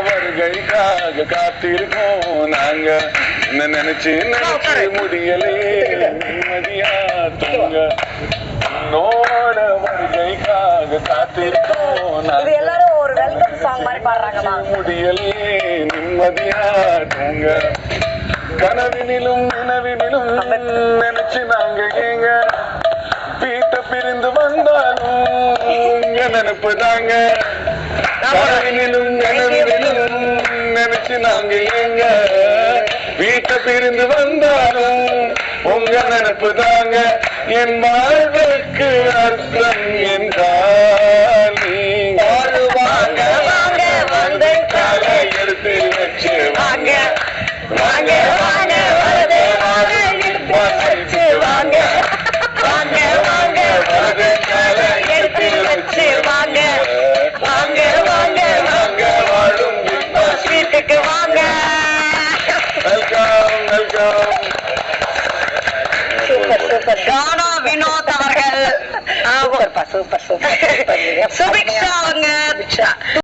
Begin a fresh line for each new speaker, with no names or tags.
வருகைக்காக காத்திருக்கோம் நாங்க நினைச்சு நினைச்சு முடியலே நிம்மதியா தூங்க உன்னோட வருகைக்காக காத்திருக்கோம் நாங்க
எல்லாரும் ஒரு வெல்கம் சாங் மாதிரி பாடுறாங்க
முடியலே நிம்மதியா தூங்க கனவினிலும் நினைவினிலும் நினைச்சு நாங்க ஏங்க வீட்டை பிரிந்து வந்தாலும் உங்க நினைப்பு தாங்க கனவினிலும் நினைவினிலும் நினைச்சு நாங்க ஏங்க வீட்டை பிரிந்து வந்தாலும் உங்க நினைப்பு தாங்க என் வாழ்வுக்கு அர்த்தம் என்றால் நீங்க வாங்க வாங்க வந்து காலை எடுத்து வச்சு வாங்க வாங்க வாங்க வரது வாங்க எடுத்து வாங்க வாங்க வாங்க வரது காலை எடுத்து வச்சு வாங்க வாங்க வாங்க வாங்க வாழும் வீட்டுக்கு வாங்க. Welcome welcome. Super super. Gana Vinoth அவர்கள் சூப்பர் சூப்பர் சூப்பர். சுபிக்ஷா அவங்க